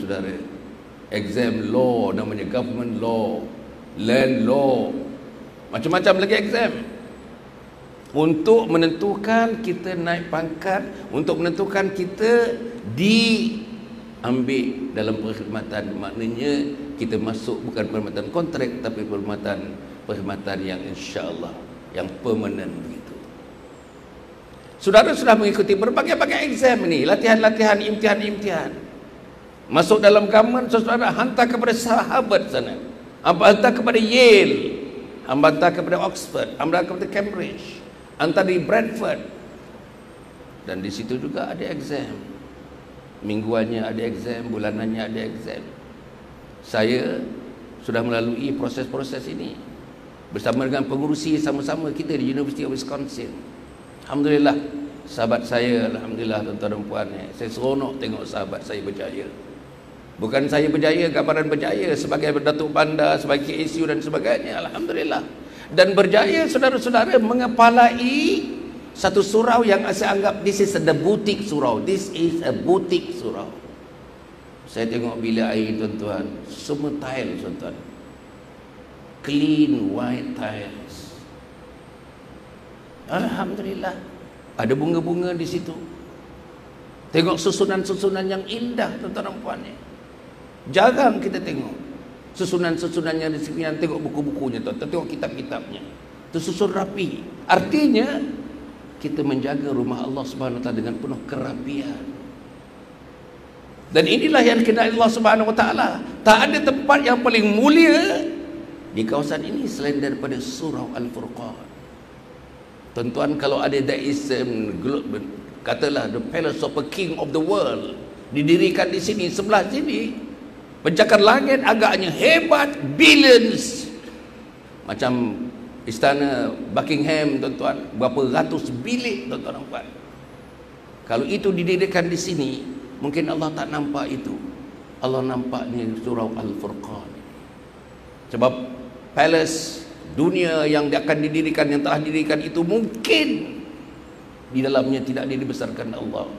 saudara. Exam law namanya, government law, land law, macam-macam lagi exam. Untuk menentukan kita naik pangkat, untuk menentukan kita diambil dalam perkhidmatan. Maknanya kita masuk bukan perkhidmatan kontrak, tapi perkhidmatan yang insya-Allah yang permanent begitu. Saudara sudah mengikuti berbagai-bagai exam ini, latihan-latihan, imtihan-imtihan. Masuk dalam government, saudara hantar kepada sahabat sana, hantar kepada Yale, hantar kepada Oxford, hantar kepada Cambridge, hantar di Bradford. Dan di situ juga ada exam. Mingguannya ada exam, bulanannya ada exam. Saya sudah melalui proses-proses ini bersama dengan pengurusi sama-sama kita di University of Wisconsin. Alhamdulillah, sahabat saya, alhamdulillah tuan-tuan dan puan, saya seronok tengok sahabat saya berjaya. Bukan saya berjaya, gambaran berjaya sebagai Datuk Bandar, sebagai KSU dan sebagainya, alhamdulillah. Dan berjaya saudara-saudara mengepalai satu surau yang saya anggap this is the butik surau. This is a butik surau. Saya tengok bilik air tuan-tuan, semua tile tuan-tuan, clean white tiles. Alhamdulillah, ada bunga-bunga di situ. Tengok susunan-susunan yang indah tuan-tuan dan puan. Jarang kita tengok susunan-susunannya di sini. Tengok buku-bukunya tuan-tuan, tengok kitab-kitabnya, tersusun rapi. Artinya kita menjaga rumah Allah Subhanahu Wa Taala dengan penuh kerapian. Dan inilah yang dikenal Allah Subhanahu Wa Taala. Tak ada tempat yang paling mulia di kawasan ini selain daripada surau Al-Furqan. Tuan-tuan, kalau ada there is katalah the palace of a king of the world didirikan di sini, sebelah sini pencakar langit agaknya hebat, billions. Macam istana Buckingham tuan-tuan, berapa ratus bilik tuan-tuan nampak. Kalau itu didirikan di sini, mungkin Allah tak nampak itu. Allah nampaknya surau Al-Furqan. Sebab palace dunia yang akan didirikan, yang telah didirikan itu mungkin di dalamnya tidak dibesarkan Allah.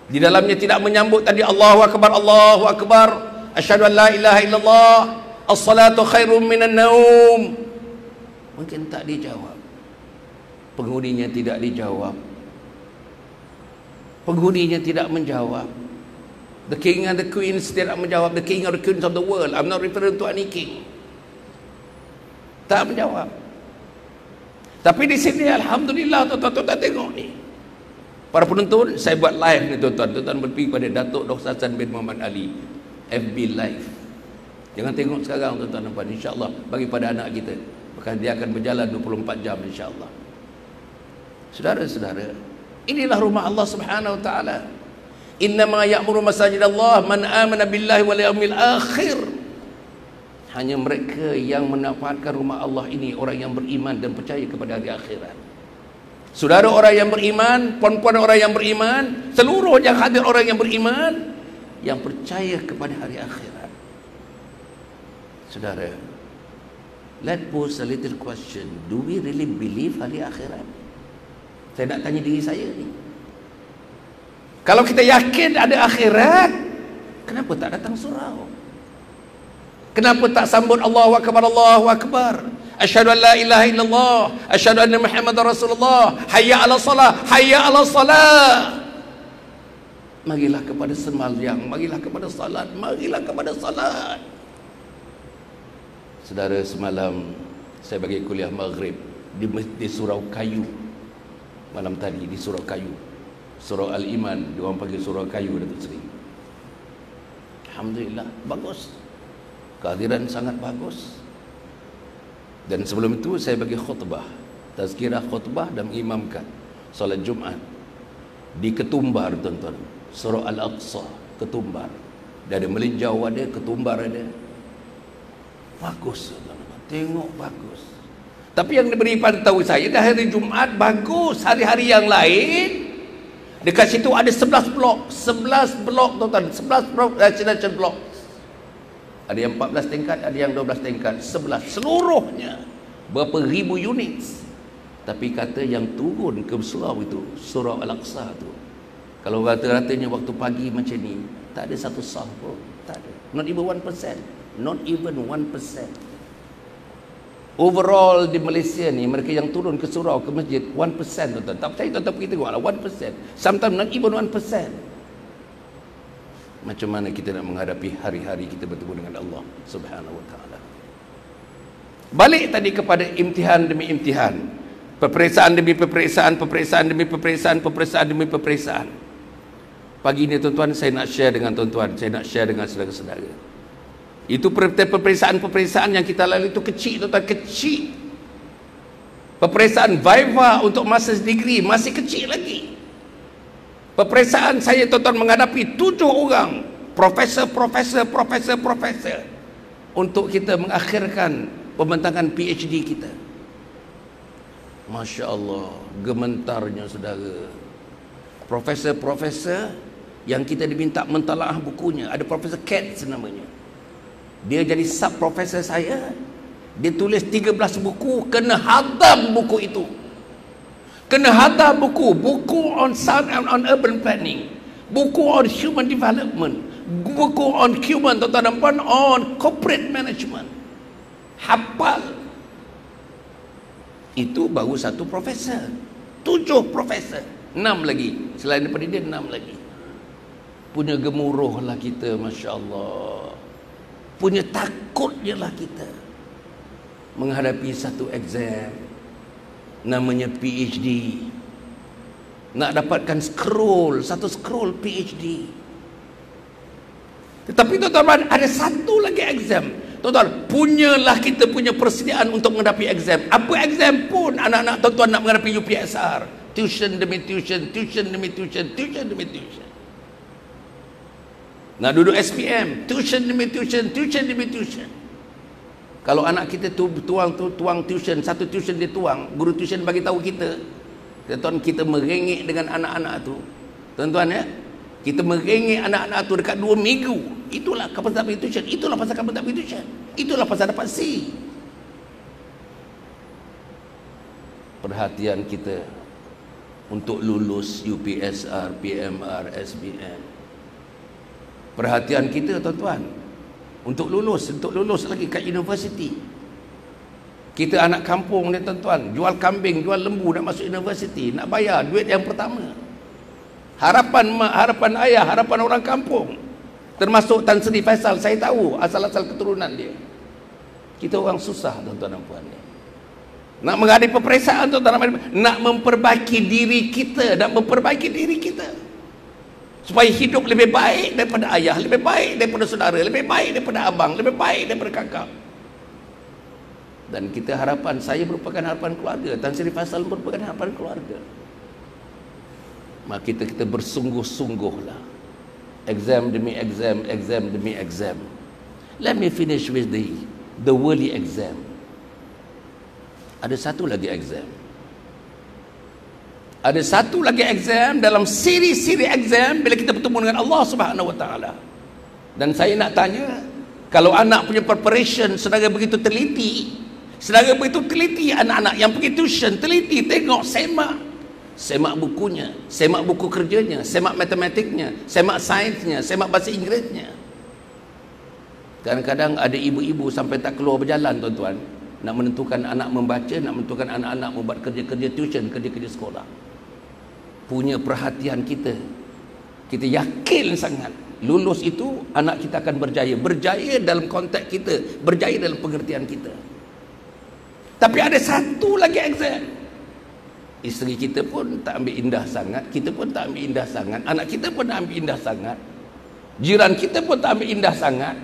Di dalamnya tidak menyambut tadi Allahu Akbar, Allahu Akbar, asyhadu an la ilaha illallah, as-salatu khairum minan naum. Mungkin tak dijawab. Penghuninya tidak dijawab. Penghuninya tidak menjawab. The king and the queens tidak menjawab. The king or the queens of the world. I'm not referring to any king. Tak menjawab. Tapi di sini alhamdulillah tuan-tuan tengok ni. Para penonton, saya buat live ni tuan-tuan. Tuan-tuan berpergi pada Datuk Dr. Hasan bin Muhammad Ali, FB live. Jangan tengok sekarang tuan-tuan nampak, insya-Allah bagi pada anak kita. Maka dia akan berjalan 24 jam insya-Allah. Saudara-saudara, inilah rumah Allah Subhanahu Wa Taala. Innama ya'muru masajidallah man amana billahi wal yawmil akhir. Hanya mereka yang mendapatkan rumah Allah ini orang yang beriman dan percaya kepada hari akhirat. Saudara orang yang beriman, puan-puan orang yang beriman, seluruh yang hadir orang yang beriman, yang percaya kepada hari akhirat. Saudara, let's pose a little question. Do we really believe hari akhirat? Saya nak tanya diri saya ni. Kalau kita yakin ada akhirat, kenapa tak datang surau? Kenapa tak sambut Allahu Akbar, Allahu Akbar, asyhadu an la ilaha illallah, asyhadu anna Muhammadar Rasulullah, hayya 'ala salah, hayya 'ala salah. Marilah kepada sembahyang, marilah kepada salat, marilah kepada salat. Saudara, semalam saya bagi kuliah maghrib di surau kayu. Malam tadi di surau kayu, surau Al-Iman, diorang panggil surau kayu Datuk Seri. Alhamdulillah, bagus. Kehadiran sangat bagus. Dan sebelum itu saya bagi khutbah, tazkirah khutbah dan mengimamkan solat Jumaat di Ketumbar tuan-tuan, surau Al-Aqsa, Ketumbar. Dia ada melinjau, ada Ketumbar, ada. Bagus tuan-tuan, tengok bagus. Tapi yang diberi pantau saya dah hari Jumaat bagus. Hari-hari yang lain dekat situ ada 11 blok, 11 blok tuan-tuan, 11 blok residential blok. Ada yang 14 tingkat, ada yang 12 tingkat, 11 seluruhnya berapa ribu unit. Tapi kata yang turun ke surau itu, surau Al-Aqsa tu, kalau rata-ratanya waktu pagi macam ni, Tak ada satu sah pun. Tak ada. Not even 1%. Not even 1%. Overall di Malaysia ni, mereka yang turun ke surau, ke masjid, 1%, tuan-tuan. Tak percaya, tuan-tuan pergi tengoklah, 1%. Sometimes not even 1%. Macam mana kita nak menghadapi hari-hari kita bertemu dengan Allah Subhanahu wa ta'ala. Balik tadi kepada imtihan demi imtihan, peperiksaan demi peperiksaan, peperiksaan demi peperiksaan, peperiksaan demi peperiksaan. Pagi ini tuan-tuan, saya nak share dengan tuan-tuan, saya nak share dengan saudara-saudara. Itu peperiksaan-peperiksaan yang kita lalui itu kecil, tuan-tuan, kecil. Peperiksaan Viva untuk Masters Degree masih kecil lagi. Peperiksaan saya, tuan-tuan, menghadapi 7 orang profesor untuk kita mengakhirkan pembentangan PhD kita. Masya Allah, gementarnya saudara. Profesor yang kita diminta mentalaah bukunya. Ada Profesor Katz namanya. Dia jadi sub profesor saya. Dia tulis 13 buku, kena hadam buku itu. Kena hadam buku on sound and on urban planning, buku on human development, buku on human, tuan-tuan, on corporate management. Hafal. Itu baru 1 profesor. 7 profesor, 6 lagi. Selain daripada dia, 6 lagi. Punya gemuruh lah kita, Masya Allah. Punya takutnya lah kita menghadapi satu exam namanya PhD. Nak dapatkan satu scroll PhD. Tetapi tuan-tuan, ada satu lagi exam. Tuan-tuan, punyalah kita punya persediaan untuk menghadapi exam. Apa exam pun anak-anak tuan-tuan nak menghadapi UPSR. Tuition demi tuition, tuition demi tuition, tuition demi tuition. Nak duduk SPM, tuition demi tuition, tuition demi tuition. Kalau anak kita tuang tuition, satu tuition dia tuang, guru tuition bagi tahu kita, tuan-tuan, kita merengek dengan anak-anak tu. Tuan-tuan ya, kita merengek anak-anak tu dekat 2 minggu. Itulah pasal dapat tuition, itulah pasal kamu dapat tuition, itulah pasal dapat C. Perhatian kita untuk lulus UPSR, PMR, SBM. Perhatian kita, tuan-tuan, untuk lulus lagi kat universiti. Kita anak kampung ni, tuan-tuan, jual kambing, jual lembu nak masuk universiti, nak bayar duit yang pertama. Harapan mak, harapan ayah, harapan orang kampung. Termasuk Tan Sri Faisal, saya tahu asal-asal keturunan dia. Kita orang susah, tuan-tuan dan puan. Nak menghadapi peperiksaan, tuan-tuan, nak memperbaiki diri kita, supaya hidup lebih baik daripada ayah, lebih baik daripada saudara, lebih baik daripada abang, lebih baik daripada kakak. Dan kita harapan, saya merupakan harapan keluarga, Tan Sri Faisal merupakan harapan keluarga. Maka kita bersungguh-sungguhlah. Exam demi exam, exam demi exam. Let me finish with the worldly exam. Ada satu lagi exam. Ada satu lagi exam dalam siri-siri exam bila kita bertemu dengan Allah Subhanahu wa ta'ala. Dan saya nak tanya, kalau anak punya preparation saudara begitu teliti, anak-anak yang pergi tuition teliti, tengok, semak bukunya, semak buku kerjanya, semak matematiknya, semak sainsnya, semak bahasa Inggerisnya. Kadang-kadang ada ibu-ibu sampai tak keluar berjalan, tuan-tuan, nak menentukan anak membaca, nak menentukan anak-anak membuat kerja-kerja tuition, kerja-kerja sekolah. Punya perhatian kita yakin sangat lulus itu anak kita akan berjaya dalam konteks kita, berjaya dalam pengertian kita. Tapi ada satu lagi exam. Isteri kita pun tak ambil indah sangat, kita pun tak ambil indah sangat, anak kita pun tak ambil indah sangat, jiran kita pun tak ambil indah sangat,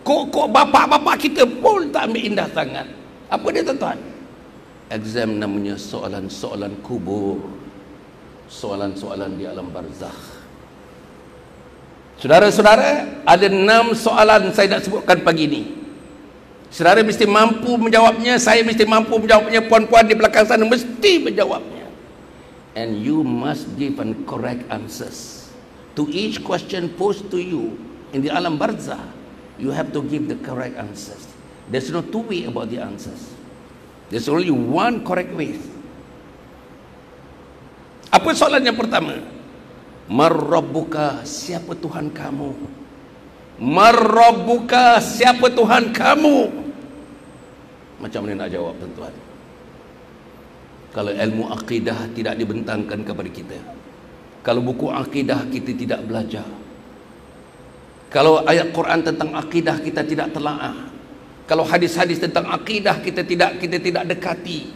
kok bapak-bapak kita pun tak ambil indah sangat. Apa dia, tuan-tuan? Exam namanya soalan-soalan kubur, soalan-soalan di alam barzakh. Saudara-saudara, ada 6 soalan saya nak sebutkan pagi ini. Saudara mesti mampu menjawabnya, saya mesti mampu menjawabnya, puan-puan di belakang sana mesti menjawabnya. And you must give an correct answers to each question posed to you in the alam barzakh. You have to give the correct answers. There's no two way about the answers. There's only one correct way. Apa soalan yang pertama? Mar rabbuka, siapa Tuhan kamu? Marrabbuka, siapa Tuhan kamu? Macam mana nak jawab tuan-tuan? Kalau ilmu akidah tidak dibentangkan kepada kita, kalau buku akidah kita tidak belajar, kalau ayat Quran tentang akidah kita tidak telaah, kalau hadis-hadis tentang akidah kita tidak dekati,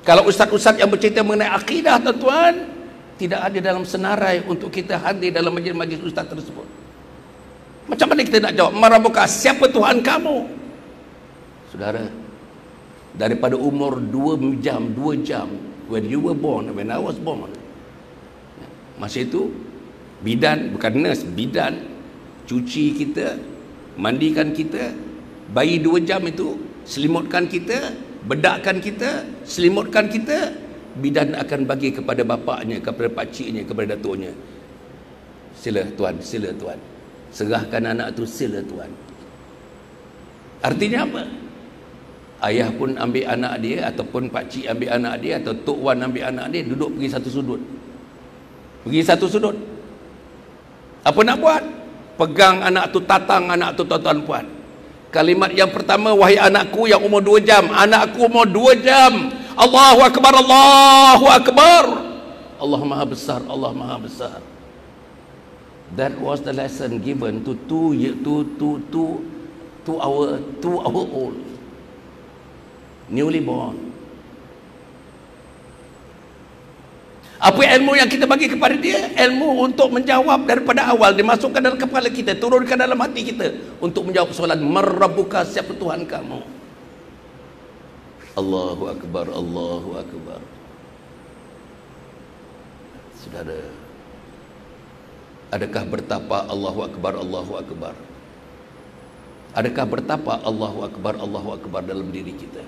kalau ustaz-ustaz yang bercerita mengenai akidah tuan-tuan tidak ada dalam senarai untuk kita hadir dalam majlis-majlis ustaz tersebut, macam mana kita nak jawab? Marabbuka, siapa Tuhan kamu? Saudara, daripada umur 2 jam, when you were born, when I was born, masa itu bidan, bukan nurse, bidan cuci kita, mandikan kita, bayi 2 jam itu selimutkan kita, bedakkan kita, selimutkan kita, bidan akan bagi kepada bapaknya, kepada pakciknya, kepada datuknya, sila tuan, sila tuan, serahkan anak tu, sila tuan. Artinya apa? Ayah pun ambil anak dia, ataupun pakcik ambil anak dia, atau Tok Wan ambil anak dia, duduk pergi satu sudut. Pergi satu sudut. Apa nak buat? Pegang anak tu, tatang anak tu, tuan-tuan puan. Kalimat yang pertama, wahai anakku yang umur 2 jam, anakku umur 2 jam, Allahu Akbar, Allahu Akbar, Allah Maha Besar, Allah Maha Besar. That was the lesson given to our old, newly born. Apa ilmu yang kita bagi kepada dia? Ilmu untuk menjawab daripada awal, dimasukkan dalam kepala kita, turunkan dalam hati kita untuk menjawab soalan Marrabbuka, siapa Tuhan kamu? Allahu Akbar, Allahu Akbar. Saudara, adakah bertapa Allahu Akbar, Allahu Akbar? Adakah bertapa Allahu Akbar, Allahu Akbar dalam diri kita?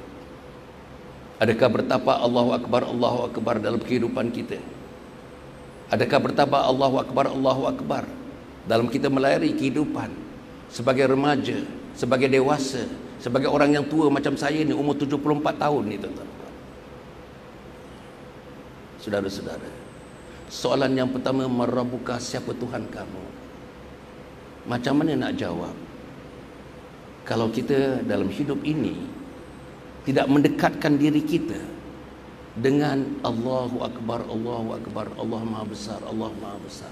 Adakah bertapa Allahu Akbar, Allahu Akbar dalam kehidupan kita? Adakah bertapa Allahu Akbar, Allahu Akbar dalam kita melayari kehidupan sebagai remaja, sebagai dewasa, sebagai orang yang tua macam saya ni, umur 74 tahun ni tuan-tuan. Saudara-saudara, soalan yang pertama, Marrabbuka, siapa Tuhan kamu? Macam mana nak jawab kalau kita dalam hidup ini tidak mendekatkan diri kita dengan Allahu Akbar, Allahu Akbar, Allah Maha Besar, Allah Maha Besar.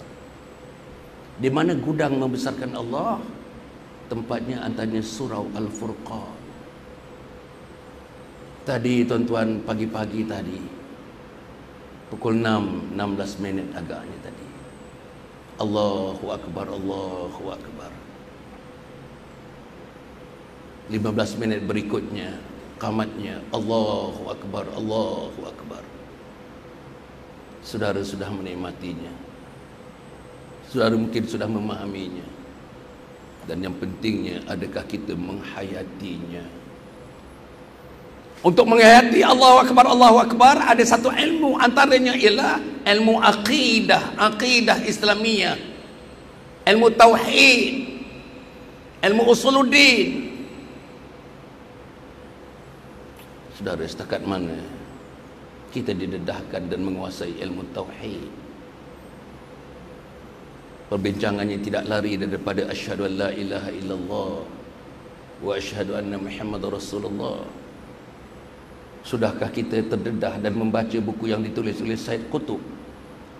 Di mana gudang membesarkan Allah? Tempatnya antaranya surau Al-Furqan. Tadi tuan-tuan, pagi-pagi tadi, pukul 6:16 minit agaknya tadi, Allahu Akbar, Allahu Akbar. 15 minit berikutnya qamatnya Allahu Akbar, Allahu Akbar. Saudara sudah menikmatinya, saudara mungkin sudah memahaminya, dan yang pentingnya, adakah kita menghayatinya? Untuk menghayati Allahu Akbar, Allahu Akbar, ada satu ilmu, antaranya ialah ilmu akidah, akidah Islamiyah, ilmu tauhid, ilmu usuluddin. Saudara, setakat mana kita didedahkan dan menguasai ilmu tauhid? Perbincangannya tidak lari daripada asyhadu an la ilaha illallah wa asyhadu anna Muhammadar Rasulullah. Sudahkah kita terdedah dan membaca buku yang ditulis oleh Said Qutb?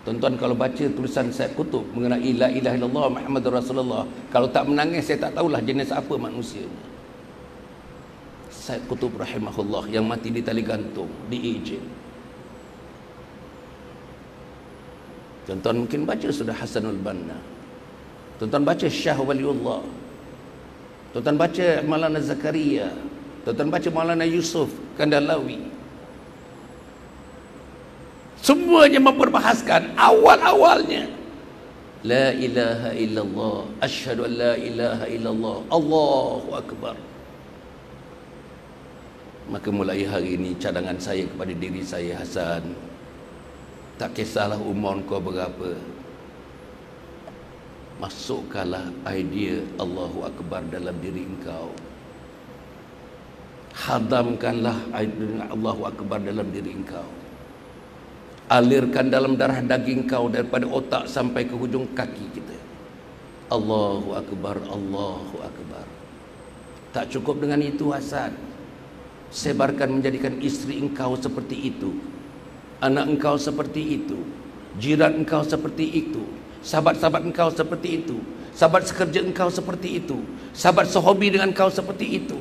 Tuan-tuan, kalau baca tulisan Said Qutb mengenai la ilaha illallah Muhammadar Rasulullah, kalau tak menangis, saya tak tahulah jenis apa manusia. Said Qutb rahimahullah yang mati di tali gantung di Egypt. Tuan-tuan mungkin baca sudah Hasanul Banna, tuan-tuan baca Syah Waliullah, tuan-tuan baca Maulana Zakaria, tuan-tuan baca Maulana Yusuf Kandalawi. Semuanya memperbahaskan awal-awalnya la ilaha illallah, asyhadu an la ilaha illallah, Allahu Akbar. Maka mulai hari ini cadangan saya kepada diri saya, Hasan, tak kisahlah umur kau berapa, masukkanlah idea Allahu Akbar dalam diri engkau. Hadamkanlah idea Allahu Akbar dalam diri engkau. Alirkan dalam darah daging kau daripada otak sampai ke hujung kaki kita. Allahu Akbar, Allahu Akbar. Tak cukup dengan itu Hasan, sebarkan menjadikan isteri engkau seperti itu, anak engkau seperti itu, jiran engkau seperti itu, sahabat-sahabat engkau seperti itu, sahabat sekerja engkau seperti itu, sahabat sehobi dengan engkau seperti itu.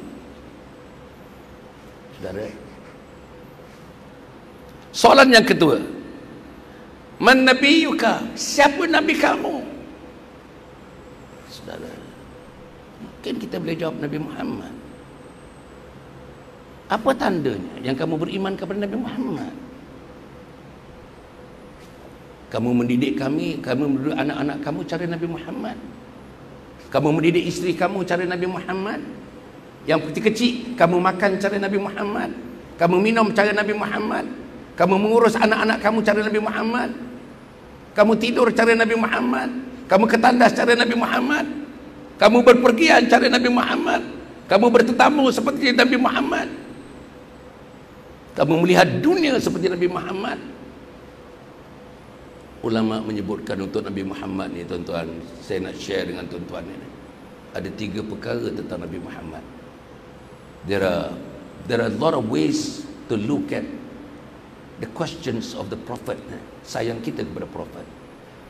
Saudara, soalan yang kedua, man nabiyuka, siapa nabi kamu? Saudara, mungkin kita boleh jawab Nabi Muhammad. Apa tandanya yang kamu beriman kepada Nabi Muhammad? Kamu mendidik kami, kamu mendidik anak-anak kamu cara Nabi Muhammad. Kamu mendidik isteri kamu cara Nabi Muhammad. Yang kecil-kecil kamu makan cara Nabi Muhammad. Kamu minum cara Nabi Muhammad. Kamu mengurus anak-anak kamu cara Nabi Muhammad. Kamu tidur cara Nabi Muhammad. Kamu ketandas cara Nabi Muhammad. Kamu berpergian cara Nabi Muhammad. Kamu bertetamu seperti Nabi Muhammad. Kamu melihat dunia seperti Nabi Muhammad. Ulama menyebutkan untuk Nabi Muhammad ni, tuan-tuan, saya nak share dengan tuan-tuan ini. Ada 3 perkara tentang Nabi Muhammad. There are a lot of ways to look at the questions of the Prophet. Sayang kita kepada Prophet.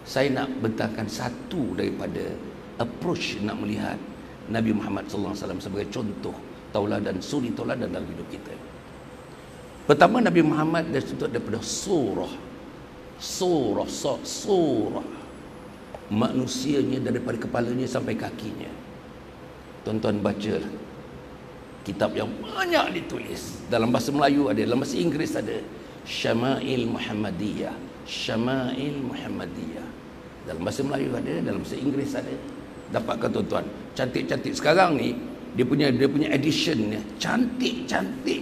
Saya nak bentangkan satu daripada approach nak melihat Nabi Muhammad sallallahu alaihi wasallam sebagai contoh tauladan, suri tauladan dalam hidup kita. Pertama, Nabi Muhammad daripada surah manusianya, daripada kepalanya sampai kakinya. Tuan-tuan baca kitab yang banyak ditulis dalam bahasa Melayu ada, dalam bahasa Inggeris ada, Syama'il Muhammadiyah, Syama'il Muhammadiyah. Dalam bahasa Melayu ada, dalam bahasa Inggeris ada. Dapatkan tuan-tuan, cantik-cantik. Sekarang ni dia punya editionnya cantik-cantik,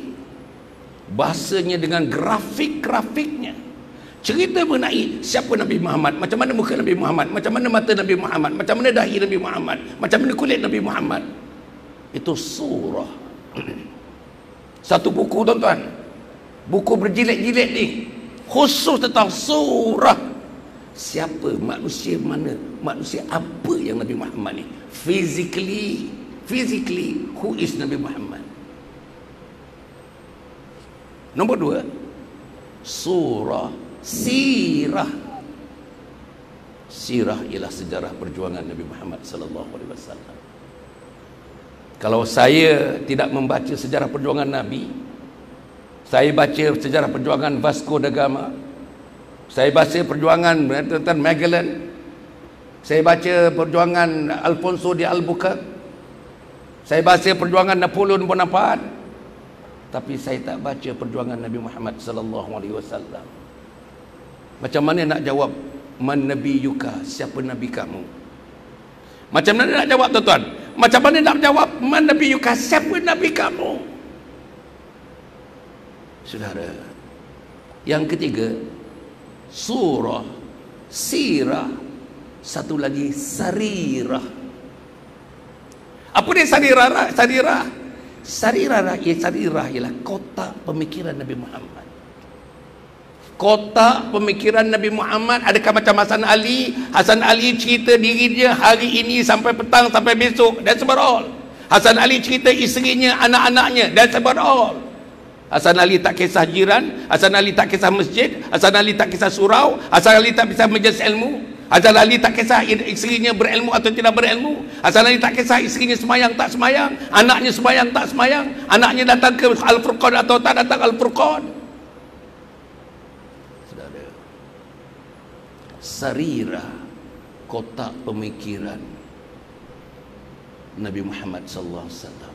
bahasanya dengan grafik-grafiknya. Cerita mengenai siapa Nabi Muhammad, macam mana muka Nabi Muhammad, macam mana mata Nabi Muhammad, macam mana dahi Nabi Muhammad, macam mana kulit Nabi Muhammad. Itu surah. Satu buku, tuan-tuan, buku berjilid-jilid ni khusus tentang surah. Siapa, manusia mana, manusia apa yang Nabi Muhammad ni, physically who is Nabi Muhammad. Nombor 2, surah sirah. Sirah ialah sejarah perjuangan Nabi Muhammad sallallahu alaihi wasallam. Kalau saya tidak membaca sejarah perjuangan Nabi, saya baca sejarah perjuangan Vasco da Gama, saya baca perjuangan tentang Magellan, saya baca perjuangan Alfonso de Albuquerque, saya baca perjuangan Napoleon Bonaparte, tapi saya tak baca perjuangan Nabi Muhammad sallallahu alaihi wasallam. Macam mana nak jawab man nabiyuka, siapa nabi kamu? Macam mana nak jawab, tuan-tuan? Macam mana nak jawab man nabiyuka, siapa nabi kamu? Saudara, yang ketiga, surah sirah. Satu lagi, sarirah. Apa dia sarirah? Sarirah ialah kotak pemikiran Nabi Muhammad. Kotak pemikiran Nabi Muhammad. Adakah macam Hasan Ali? Hasan Ali cerita diri dia hari ini sampai petang sampai besok, that's about all. Hasan Ali cerita isterinya, anak-anaknya, that's about all. Hasan Ali tak kisah jiran, Hasan Ali tak kisah masjid, Hasan Ali tak kisah surau, Hasan Ali tak kisah majlis ilmu, Hasan Ali tak kisah isterinya berilmu atau tidak berilmu, Hasan Ali tak kisah isterinya semayang tak semayang, anaknya semayang tak semayang, anaknya datang ke Al-Furqan atau tak datang Al-Furqan. Saudara, sarirah, kotak pemikiran Nabi Muhammad sallallahu alaihi wasallam.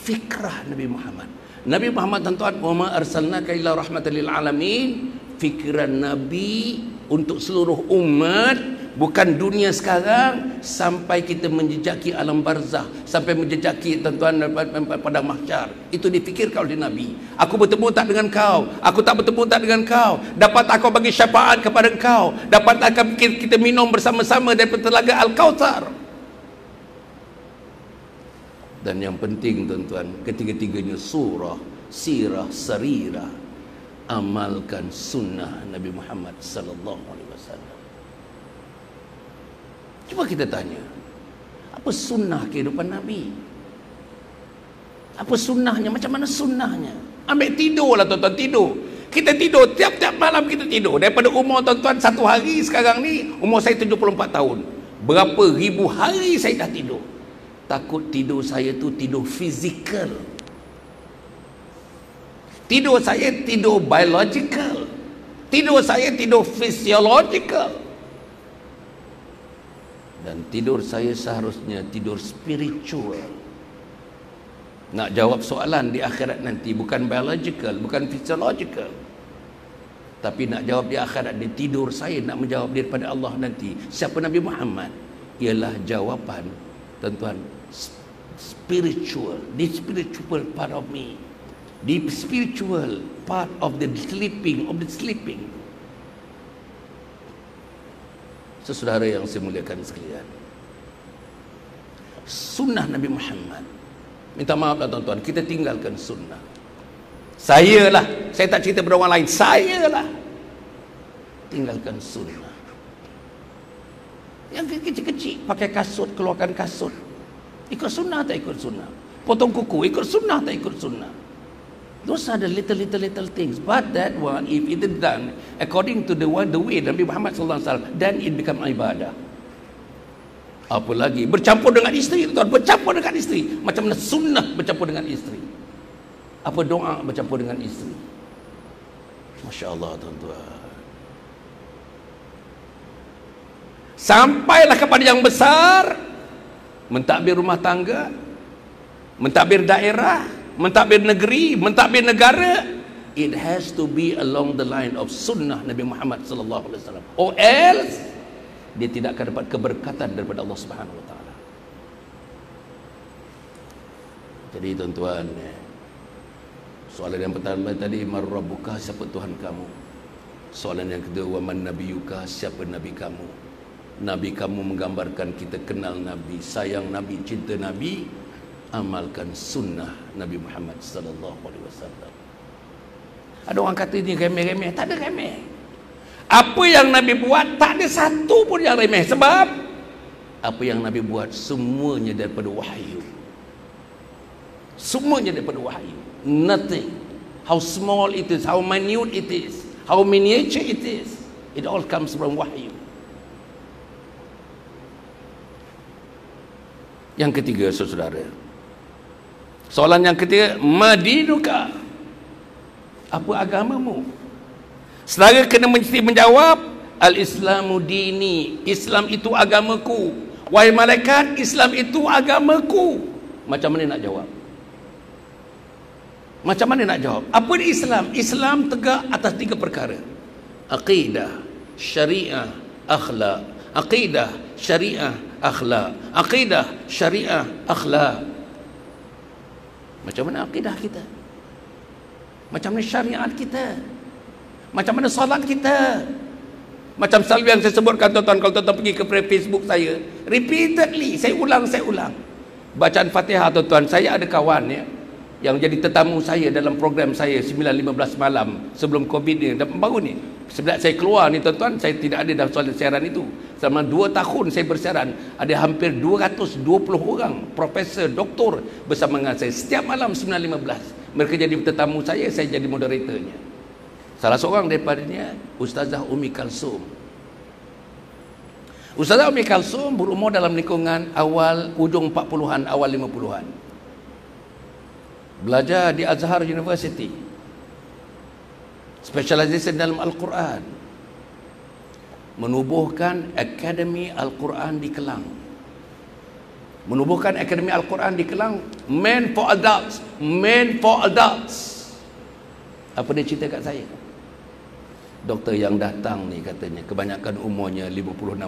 Fikrah Nabi Muhammad. Nabi Muhammad, tuan-tuan, wa ma arsalnaka illa rahmatan lil alamin. Fikiran Nabi untuk seluruh umat, bukan dunia sekarang, sampai kita menjejaki alam barzah, sampai menjejaki, tuan-tuan, pada mahsyar. Itu difikirkan oleh Nabi. Aku bertemu tak dengan kau, aku tak bertemu tak dengan kau, dapat aku bagi syafaat kepada kau, dapat akan kita minum bersama-sama daripada telaga Al-Kautsar. Dan yang penting, tuan-tuan, ketiga-tiganya surah, sirah, sarirah, amalkan sunnah Nabi Muhammad sallallahu alaihi wasallam. Cuba kita tanya, apa sunnah kehidupan Nabi? Apa sunnahnya? Macam mana sunnahnya? Ambil tidurlah tuan-tuan, tidur. Kita tidur, tiap-tiap malam kita tidur. Daripada umur tuan-tuan satu hari sekarang ni, umur saya 74 tahun. Berapa ribu hari saya dah tidur. Takut tidur saya tu tidur fizikal. Tidur saya tidur biological. Tidur saya tidur physiological. Dan tidur saya seharusnya tidur spiritual. Nak jawab soalan di akhirat nanti, bukan biological, bukan physiological, tapi nak jawab di akhirat. Di tidur saya nak menjawab daripada Allah nanti, siapa Nabi Muhammad, ialah jawapan tuan-tuan spiritual. The spiritual part of me, the spiritual part of the sleeping, Saudara yang saya muliakan sekalian, sunnah Nabi Muhammad, minta maaf lah tuan-tuan, kita tinggalkan sunnah. Saya tak cerita pada orang lain, saya tinggalkan sunnah. Yang kecil-kecil, pakai kasut, keluarkan kasut, ikut sunnah tak ikut sunnah? Potong kuku, ikut sunnah tak ikut sunnah? Those are the little things. But that one, if it is done according to the way Nabi Muhammad SAW, then it become ibadah. Apa lagi? Bercampur dengan isteri, tuan, bercampur dengan isteri. Macam mana sunnah bercampur dengan isteri? Apa doa bercampur dengan isteri? Masya Allah tuan-tuan. Sampailah kepada yang besar, mentadbir rumah tangga, mentadbir daerah, mentadbir negeri, mentadbir negara. It has to be along the line of sunnah Nabi Muhammad SAW, or else dia tidak akan dapat keberkatan daripada Allah Subhanahu Wa Taala. Jadi tuan-tuan, soalan yang pertama tadi, man rabbuka, siapa Tuhan kamu? Soalan yang kedua, wa man nabiyuka, siapa nabi kamu? Nabi kamu menggambarkan kita kenal Nabi, sayang Nabi, cinta Nabi, amalkan sunnah Nabi Muhammad sallallahu alaihi wasallam. Ada orang kata ini remeh-remeh, tak ada remeh. Apa yang Nabi buat tak ada satu pun yang remeh. Sebab apa yang Nabi buat semuanya daripada wahyu. Semuanya daripada wahyu. Nothing. How small it is, how minute it is, how miniature it is, it all comes from wahyu. Yang ketiga, saudara, soalan yang ketiga, madinuka, apa agamamu? Saudara kena mesti menjawab, al-Islamu dini, Islam itu agamaku. Wahai malaikat, Islam itu agamaku. Macam mana nak jawab? Macam mana nak jawab? Apa ni Islam? Islam tegak atas tiga perkara: aqidah, syariah, akhlak. Aqidah, syariah, akhlak. Aqidah, syariah, akhlak. Macam mana aqidah kita? Macam mana syariat kita? Macam mana solat kita? Macam selalu yang saya sebutkan tuan-tuan, kalau tuan-tuan pergi ke Facebook saya, repeatedly, saya ulang. Bacaan Fatihah tuan-tuan. Saya ada kawan yang jadi tetamu saya dalam program saya 9.15 malam sebelum Covid ni, baru ni. Sebelum saya keluar ni tuan-tuan, saya tidak ada dalam soalan siaran itu. Selama 2 tahun saya bersiaran, ada hampir 220 orang, profesor, doktor bersama dengan saya. Setiap malam 9.15, mereka jadi tetamu saya jadi moderatornya. Salah seorang daripadanya, Ustazah Umi Kalsum. Ustazah Umi Kalsum berumur dalam lingkungan awal, ujung 40-an, awal 50-an. Belajar di Azhar University, specialization dalam Al-Quran, menubuhkan Akademi Al-Quran di Kelang. Menubuhkan Akademi Al-Quran di Kelang, meant for adults. Apa dia cerita kat saya? Doktor yang datang ni katanya kebanyakan umurnya 50-60.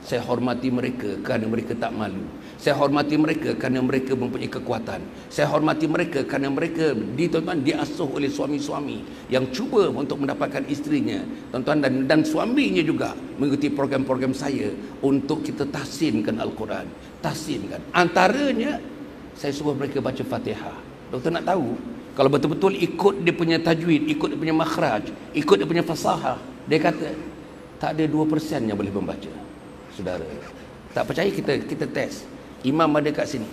Saya hormati mereka kerana mereka tak malu. Saya hormati mereka kerana mereka mempunyai kekuatan. Saya hormati mereka kerana mereka diasuh oleh suami-suami yang cuba untuk mendapatkan isterinya, tuan-tuan, dan suaminya juga mengikuti program-program saya untuk kita tahsinkan Al-Quran. Tahsinkan. Antaranya saya suruh mereka baca Fatihah. Doktor nak tahu, kalau betul-betul ikut dia punya tajwid, ikut dia punya makhraj, ikut dia punya fasahah, dia kata tak ada 2% yang boleh membaca. Saudara, Tak percaya kita test. Imam ada kat sini.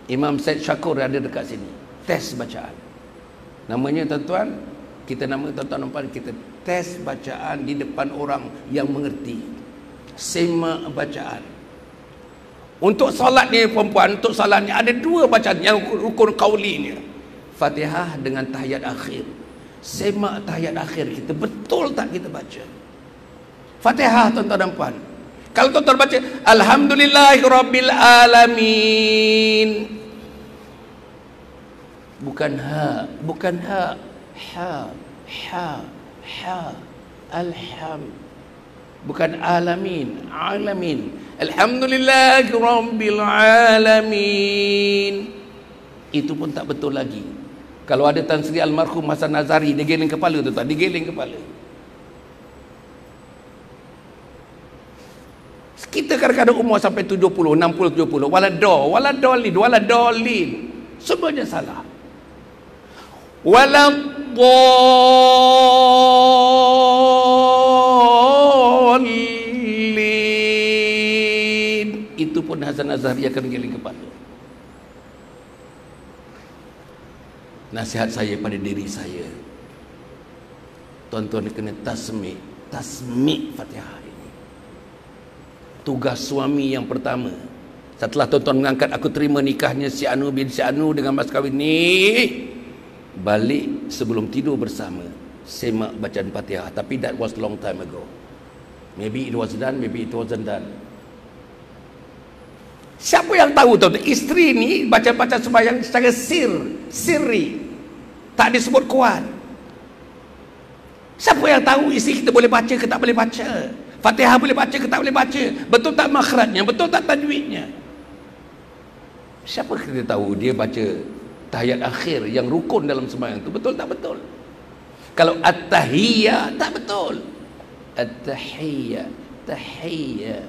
Imam Syed Syakur ada dekat sini. Test bacaan. Namanya tuan-tuan, kita nama tuan-tuan, kita test bacaan di depan orang yang mengerti. Semak bacaan. Untuk solat ni perempuan, untuk solat ni ada dua bacaan yang rukun qauli ni. Fatihah dengan tahiyat akhir. Semak tahiyat akhir kita, betul tak kita baca? Fatihah tuan-tuan dan puan. Kalau tuan-tuan baca Alhamdulillahirabbil alamin. Bukan ha, bukan ha. Ha. Alham. Bukan alamin, alamin. Alhamdulillahirabbil alamin. Itu pun tak betul lagi. Kalau ada Tan Sri Almarhum Hasan Nazari, dia geling kepala tu tak? Dia geling kepala. Kita kadang-kadang umur sampai 70, 60, 70. Waladolin. Semuanya salah. Waladolin. Itu pun Hasan Nazari akan geling kepala. Nasihat saya pada diri saya, tuan-tuan kena tasmi' Fatihah. Tugas suami yang pertama setelah tuan-tuan mengangkat aku terima nikahnya si Anu bin si Anu dengan mas kahwin ni, balik sebelum tidur bersama semak bacaan Fatihah. Tapi that was long time ago. Maybe it was done, maybe it wasn't done. Siapa yang tahu tuan-tuan, isteri ni baca-baca sembahyang secara sirri, tak disebut kuat. Siapa yang tahu isteri kita boleh baca ke tak boleh baca? Fatihah boleh baca ke tak boleh baca? Betul tak makhrajnya? Betul tak tajwidnya? Siapa kita tahu dia baca tahiyat akhir yang rukun dalam sembahyang itu betul tak betul? Kalau at-tahiyyah tak betul. At-tahiyyah, tahiyyah.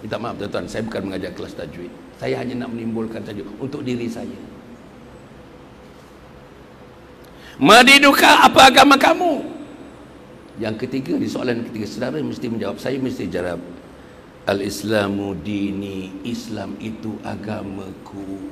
Minta maaf tuan-tuan, saya bukan mengajar kelas tajwid. Saya hanya nak menimbulkan tajwid untuk diri saya. Madiduka, apa agama kamu? Yang ketiga, di soalan ketiga, saudara mesti menjawab, saya mesti jawab, Al-Islamu dini, Islam itu agamaku.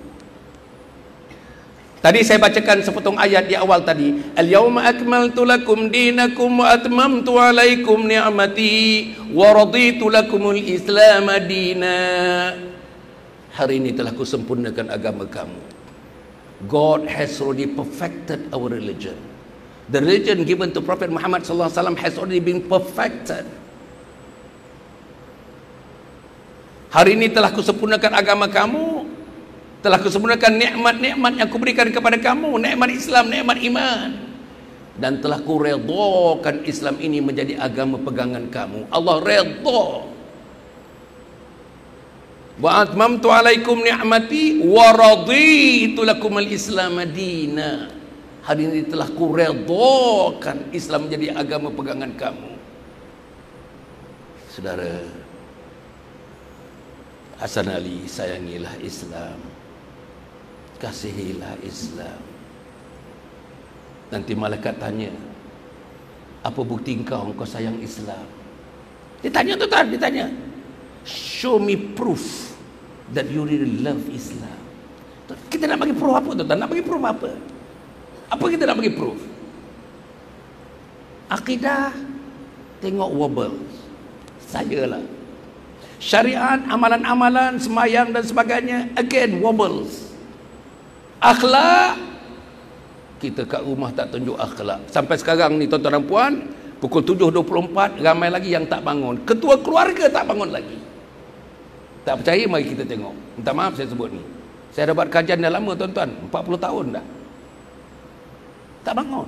Tadi saya bacakan sepotong ayat di awal tadi. Al-yawma akmaltu lakum dinakum wa atmamtu alaikum ni'mati wa raditu lakumul Islam dina. Hari ini telah kusempurnakan agama kamu. God has already perfected our religion. The religion given to Prophet Muhammad sallallahu alaihi wasallam has already been perfected. Hari ini telah kusempurnakan agama kamu, telah kusempurnakan nikmat-nikmat yang kuberikan kepada kamu, nikmat Islam, nikmat iman, dan telah kuredhakan Islam ini menjadi agama pegangan kamu. Allah redha. Wa atmamtu alaikum ni'mati wa raditu lakumul Islam dina. Hari ini telah kuredhakan Islam menjadi agama pegangan kamu. Saudara, Hasan Ali, sayangilah Islam, kasihilah Islam. Nanti malaikat tanya, apa bukti engkau sayang Islam? Dia tanya tuan, dia tanya, show me proof that you really love Islam. Kita nak bagi proof apa tuan? Nak bagi proof apa? Apa kita nak bagi proof? Akidah, tengok wobble. Sayalah. Syariat, amalan-amalan, semayang dan sebagainya, again wobbles. Akhlak, kita kat rumah tak tunjuk akhlak. Sampai sekarang ni tuan-tuan dan puan, pukul 7.24 ramai lagi yang tak bangun. Ketua keluarga tak bangun lagi. Tak percaya, mari kita tengok. Minta maaf saya sebut ni. Saya dah buat kajian dah lama tuan-tuan, 40 tahun dah. Tak bangun.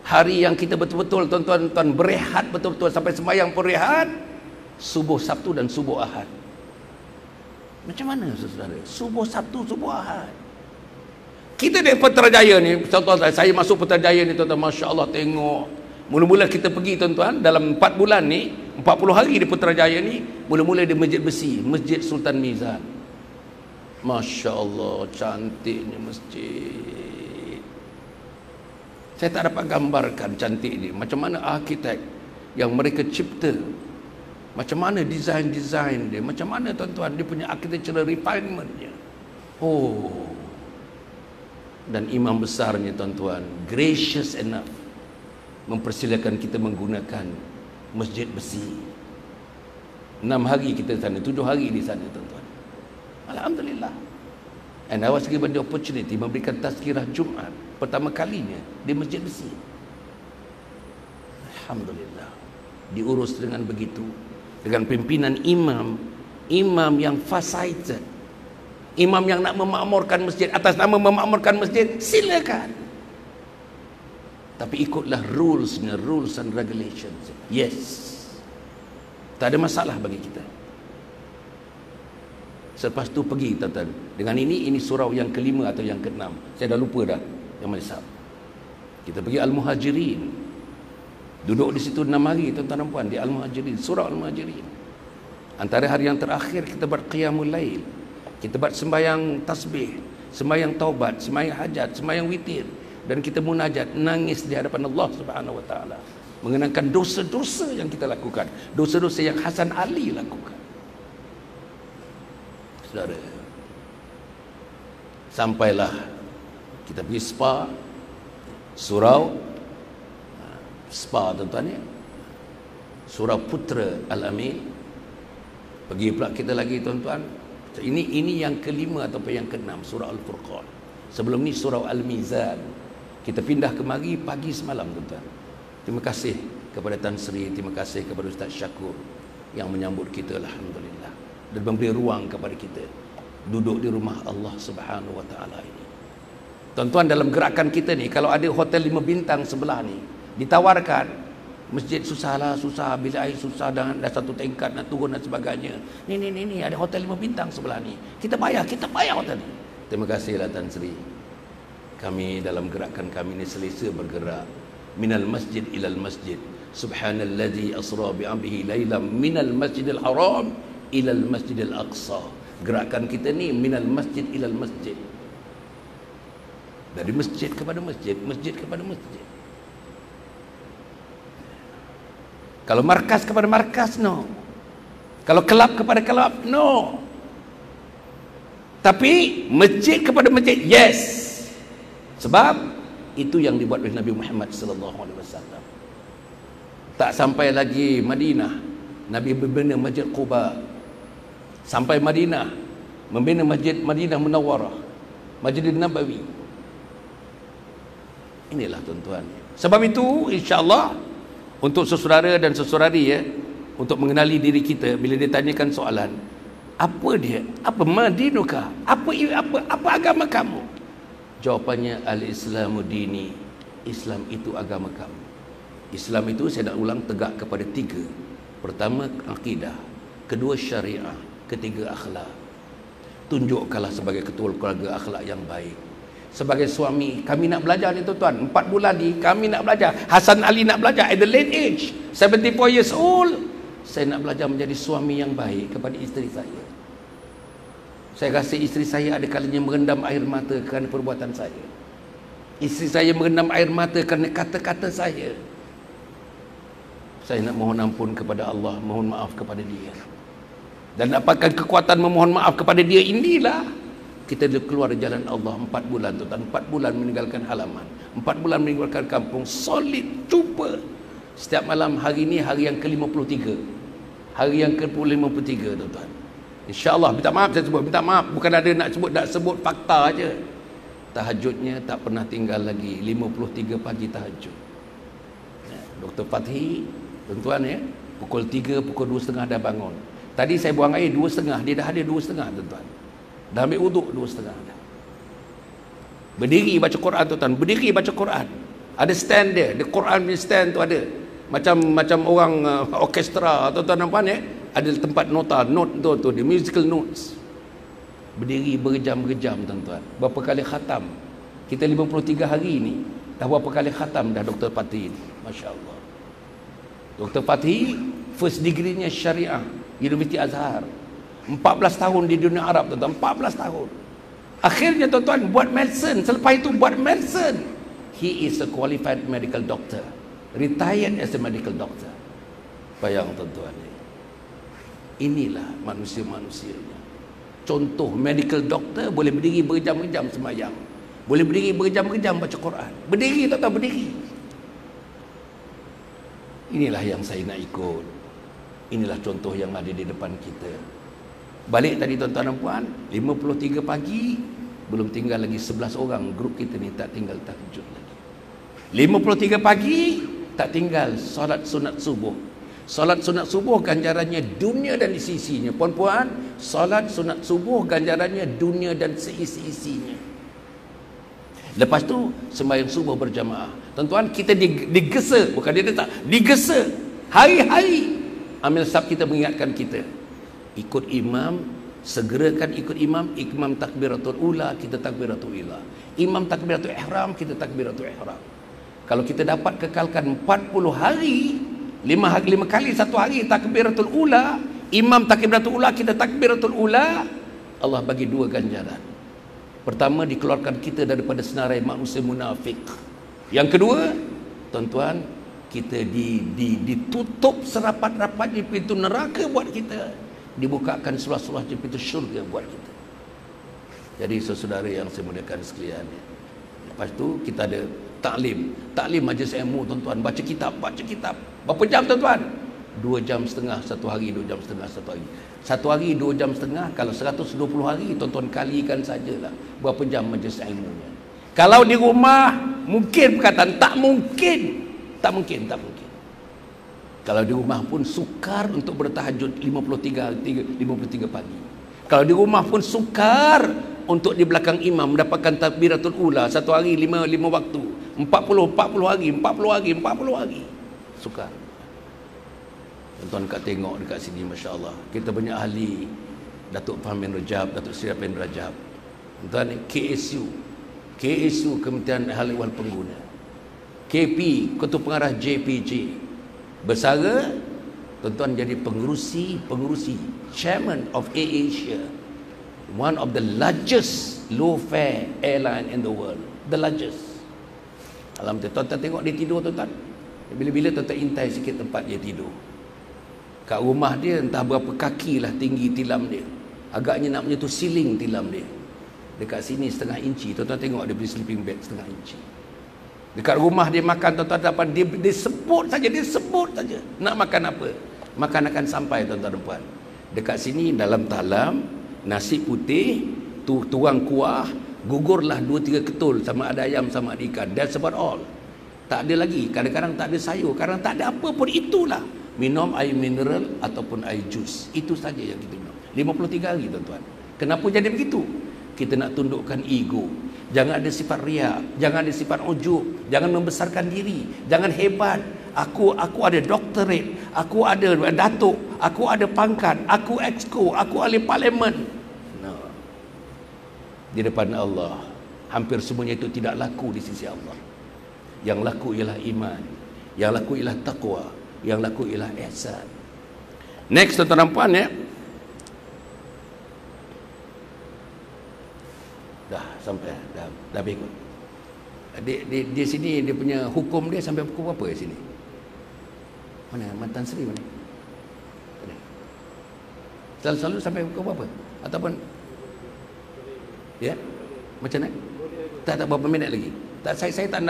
Hari yang kita betul-betul tuan-tuan berehat betul-betul sampai sembahyang pun rehat, subuh Sabtu dan subuh Ahad. Macam mana saudara? Subuh Sabtu, subuh Ahad. Kita di Putrajaya ni, contoh saya masuk Putrajaya ni tuan-tuan, Masya Allah, tengok. Mula-mula kita pergi tuan-tuan, dalam 4 bulan ni, 40 hari di Putrajaya ni, mula-mula di Masjid Besi, Masjid Sultan Mizan. Masya Allah, cantiknya masjid. Saya tak dapat gambarkan cantik ni. Macam mana arkitek yang mereka cipta. Macam mana design dia, macam mana tuan-tuan dia punya architectural refinementnya. Oh. Dan imam besarnya tuan-tuan gracious enough mempersilakan kita menggunakan masjid besi. 6 hari kita di sana, 7 hari di sana tuan-tuan. Alhamdulillah. And I was given the opportunity memberikan tazkirah Jumaat pertama kalinya di masjid besi. Alhamdulillah. Diurus dengan begitu, dengan pimpinan imam yang farsighted, imam yang nak memakmurkan masjid, atas nama memakmurkan masjid, silakan. Tapi ikutlah rules and regulations. Yes. Tak ada masalah bagi kita. Selepas tu pergi tuan-tuan. Dengan ini surau yang ke-5 atau yang ke-6. Saya dah lupa dah yang mana. Kita pergi Al-Muhajirin. Duduk di situ 6 hari tuan-tuan dan puan di Al-Muhajirin, surau Al-Muhajirin. Antara hari yang terakhir kita buat qiyamul lail. Kita buat sembahyang tasbih, sembahyang taubat, sembahyang hajat, sembahyang witir, dan kita munajat, nangis di hadapan Allah Subhanahu wa taala, mengenangkan dosa-dosa yang kita lakukan, dosa-dosa yang Hasan Ali lakukan. Saudara, sampailah kita pergi surau Spa tuan-tuan ya, surau Putra Al-Amin. Pergi pula kita lagi tuan-tuan, ini yang ke-5 ataupun yang ke-6, surau Al-Furqan. Sebelum ni surau Al-Mizan. Kita pindah kemari pagi semalam tuan-tuan. Terima kasih kepada Tan Sri, terima kasih kepada Ustaz Syakur yang menyambut kita, alhamdulillah, dan memberi ruang kepada kita duduk di rumah Allah Subhanahu wa taala ini. Tuan-tuan, dalam gerakan kita ni, kalau ada hotel 5 bintang sebelah ni, ditawarkan masjid susah, bilik air susah, dan dah satu tingkat nak turun dan sebagainya. Ni ada hotel 5 bintang sebelah ni. Kita bayar hotel ni. Terima kasihlah Tan Sri. Kami dalam gerakan kami ni selesa bergerak. Minal masjid ilal masjid. Subhanalladzi asra bi'amrihi lailam minal masjidil haram ilal masjidil aqsa. Gerakan kita ni minal masjid ilal masjid. Dari masjid kepada masjid, masjid kepada masjid. Kalau markas kepada markas, no. Kalau kelab kepada kelab, no. Tapi masjid kepada masjid, yes. Sebab itu yang dibuat oleh Nabi Muhammad sallallahu alaihi wasallam. Tak sampai lagi Madinah, Nabi membina Masjid Quba. Sampai Madinah, membina Masjid Madinah Munawwarah, Masjid Nabawi. Inilah tuan-tuan. Sebab itu insya-Allah untuk saudara dan saudari ya, untuk mengenali diri kita, bila ditanyakan soalan, apa dia? Apa madinuka? Apa agama kamu? Jawapannya al-Islamu dini. Islam itu agama kamu. Islam itu saya nak ulang, tegak kepada 3. Pertama akidah, kedua syariah, ketiga akhlak. Tunjukkanlah sebagai ketua keluarga akhlak yang baik. Sebagai suami, kami nak belajar ni tuan-tuan. 4 bulan ni kami nak belajar. Hasan Ali nak belajar at the late age, 74 years old. Saya nak belajar menjadi suami yang baik kepada isteri saya. Saya rasa isteri saya ada kalanya merendam air mata kerana perbuatan saya. Isteri saya merendam air mata kerana kata-kata saya. Saya nak mohon ampun kepada Allah, mohon maaf kepada dia. Dan dapatkan kekuatan memohon maaf kepada dia, inilah kita keluar jalan Allah 4 bulan tuan, 4 bulan meninggalkan halaman, 4 bulan meninggalkan kampung, solid, cuba. Setiap malam, hari ini hari yang ke-53. Hari yang ke-53 tuan-tuan. InsyaAllah, minta maaf saya sebut, minta maaf. Bukan ada nak sebut fakta aja. Tahajudnya tak pernah tinggal lagi, 53 pagi tahajud. Dr. Fathi, tuan-tuan ya, pukul 3, pukul 2.30 dah bangun. Tadi saya buang air 2.30, dia dah ada 2.30 tuan-tuan. Dah ambil wuduk 2.30 dah. Berdiri baca Quran tuan-tuan, berdiri baca Quran. Ada stand dia, the Quran punya stand tu ada. Macam orang orkestra tuan-tuan nampak ya, ada tempat nota, note tu, the musical notes. Berdiri berjam-jam tuan-tuan. Berapa kali khatam? Kita 53 hari ni dah berapa kali khatam dah Dr. Fathi ni. Masya-Allah. Dr. Fathi first degree-nya syariah, Universiti Azhar. 14 tahun di dunia Arab tuan-tuan, 14 tahun. Akhirnya tuan-tuan buat medicine, selepas itu buat medicine. He is a qualified medical doctor, retired as a medical doctor. Bayang tuan-tuan, inilah manusia-manusianya. Contoh, medical doctor boleh berdiri berjam-jam sembahyang, boleh berdiri berjam-jam baca Quran, berdiri tak berdiri. Inilah yang saya nak ikut. Inilah contoh yang ada di depan kita. Balik tadi tuan-tuan dan puan, 53 pagi, belum tinggal lagi 11 orang grup kita ni tak tinggal tahajud lagi. 53 pagi tak tinggal solat sunat subuh. Solat sunat subuh ganjarannya dunia dan isi-isinya. Puan-puan, solat sunat subuh ganjarannya dunia dan seisi-isinya. Lepas tu sembahyang subuh berjamaah. Tuan-tuan, kita digesa, bukan dia tak, digesa hari-hari. Amil sab kita mengingatkan kita, ikut imam, segerakan ikut imam. Imam takbiratul ula, kita takbiratul ula. Imam takbiratul ihram, kita takbiratul ihram. Kalau kita dapat kekalkan 40 hari, 5 kali satu hari takbiratul ula, imam takbiratul ula, kita takbiratul ula, Allah bagi 2 ganjaran. Pertama, dikeluarkan kita daripada senarai manusia munafik. Yang kedua, tuan-tuan, kita ditutup serapat-rapatnya pintu neraka buat kita, dibukakan seluas-luasnya pintu syurga buat kita. Jadi saudara yang saya muliakan sekalian, lepas tu kita ada taklim majlis ilmu tuan-tuan, baca kitab. Berapa jam tuan-tuan? 2 jam setengah satu hari, 2 jam setengah satu hari. Satu hari 2 jam setengah, kalau 120 hari tuan-tuan kalikan sajalah berapa jam majlis ilmunya. Kalau di rumah mungkin perkataan tak mungkin. Kalau di rumah pun sukar untuk bertahajud 53 pagi. Kalau di rumah pun sukar untuk di belakang imam mendapatkan takbiratul ula satu hari 5 waktu. 40 hari. Sukar. Tuan-tuan kat tengok dekat sini, masya-Allah. Kita banyak ahli. Datuk Fahmin Rajab, Datuk Seri Fahmin Rajab. Tuan, KSU Kementerian Hal Ehwal Pengguna. KP, Ketua Pengarah JPJ. Bersara, tuan-tuan jadi pengerusi Chairman of AirAsia, one of the largest low fare airline in the world, the largest. Alhamdulillah, tuan-tuan tengok dia tidur tuan-tuan. Bila-bila tuan-tuan intai sikit tempat dia tidur. Kat rumah dia entah berapa kaki lah tinggi tilam dia. Agaknya nak menyentuh siling tilam dia. Dekat sini setengah inci. Tuan-tuan tengok dia beli sleeping bag setengah inci. Dekat rumah dia makan, tuan-tuan dapat dia sebut saja. Nak makan apa? Makan akan sampai, tuan-tuan dan puan. Dekat sini dalam talam, nasi putih, tuang kuah, gugurlah 2-3 ketul sama ada ayam sama ada ikan. That's about all. Tak ada lagi. Kadang-kadang tak ada sayur, kadang tak ada apa pun, itulah. Minum air mineral ataupun air jus. Itu saja yang kita minum. 53 hari, tuan-tuan. Kenapa jadi begitu? Kita nak tundukkan ego. Jangan ada sifat riak, jangan ada sifat ujub, jangan membesarkan diri, jangan hebat. Aku ada doktorate, aku ada datuk, aku ada pangkat, aku exco, aku ahli parlimen. No. Di depan Allah, hampir semuanya itu tidak laku di sisi Allah. Yang laku ialah iman, yang laku ialah taqwa, yang laku ialah ihsan. Next, tuan-tuan dan puan, ya. Dah sampai, dah ikut. Di sini dia punya hukum dia sampai pukul berapa di sini? Mana Mantan Seri mana? Selalu sampai pukul berapa? Ataupun ya? Macam mana? Tak berapa minit lagi. Tak, saya tak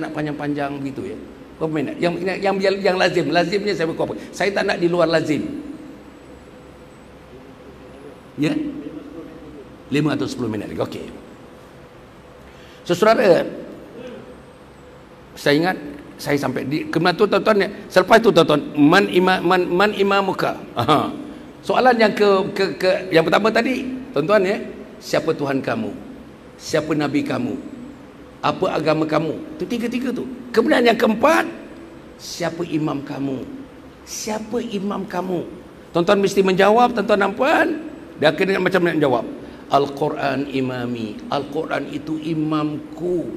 nak panjang-panjang begitu, ya. Berapa minit? Yang lazimnya saya pukul apa? Saya tak nak di luar lazim. Ya? 5 atau 10 minit lagi. Okey. So, saudara, saya ingat saya sampai di kemudian tu tuan-tuan, selepas itu tuan-tuan, man imamuka. Aha. Soalan yang yang pertama tadi, tuan-tuan, ya, siapa Tuhan kamu? Siapa nabi kamu? Apa agama kamu? Itu tiga tu. Kemudian yang keempat, siapa imam kamu? Siapa imam kamu? Tuan-tuan mesti menjawab, tuan-tuan dan puan. Dia kena macam mana jawab? Al-Quran imami. Al-Quran itu imamku.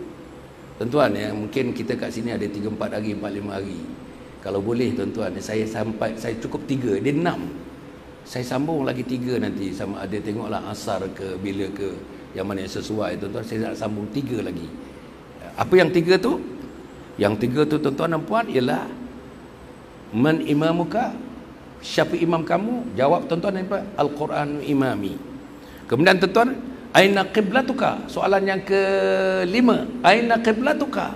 Tuan-tuan, ya, mungkin kita kat sini ada 3-4 hari, 4-5 hari. Kalau boleh tuan-tuan, saya cukup 3, dia 6. Saya sambung lagi 3 nanti, sama ada tengoklah asar ke bila ke, yang mana yang sesuai, tuan-tuan. Saya nak sambung 3 lagi. Apa yang 3 tu? Yang 3 tu, tuan-tuan dan puan, ialah Man imamuka? Siapa imam kamu? Jawab tuan-tuan dan puan, Al-Quran imami. Kemudian tuan-tuan, aina qiblatuka? Soalan yang kelima, aina qiblatuka?